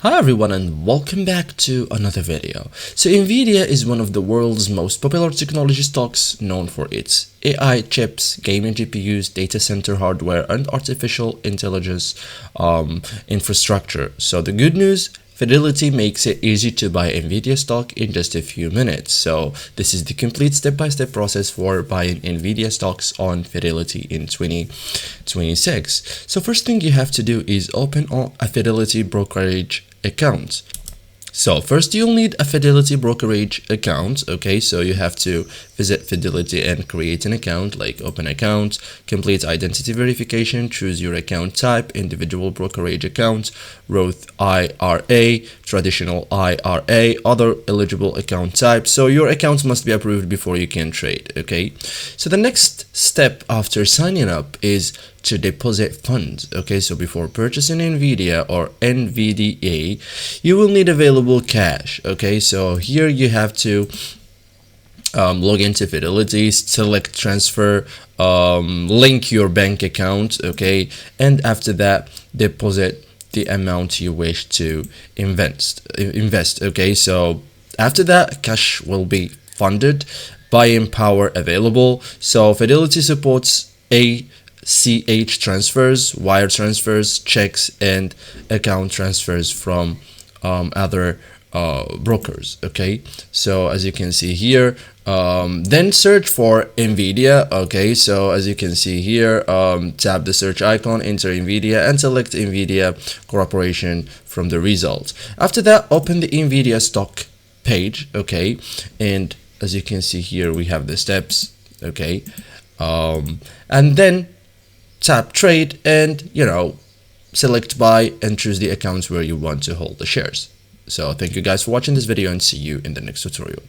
Hi everyone and welcome back to another video. So NVIDIA is one of the world's most popular technology stocks, known for its AI chips, gaming GPUs, data center hardware and artificial intelligence infrastructure. So the good news, Fidelity makes it easy to buy NVIDIA stock in just a few minutes. So this is the complete step-by-step process for buying NVIDIA stocks on Fidelity in 2026. So first thing you have to do is open a Fidelity brokerage account. So first you'll need a Fidelity brokerage account. Okay, so you have to visit Fidelity and create an account, like open account, complete identity verification, choose your account type, individual brokerage account, Roth IRA, traditional IRA, other eligible account type. So your account must be approved before you can trade. Okay, so the next step after signing up is to deposit funds. Okay, so before purchasing NVIDIA or NVDA, you will need available cash. Okay, so here you have to log into Fidelity, select transfer, link your bank account. Okay, and after that deposit the amount you wish to invest. Okay, so after that cash will be funded, buying power available. So Fidelity supports ACH transfers, wire transfers, checks, and account transfers from other brokers. Okay, so as you can see here, then search for NVIDIA. Okay, so as you can see here, tap the search icon, enter NVIDIA, and select NVIDIA Corporation from the results. After that, open the NVIDIA stock page. Okay, and as you can see here, we have the steps. Okay, and then tap trade and select buy and choose the accounts where you want to hold the shares. So thank you guys for watching this video and see you in the next tutorial.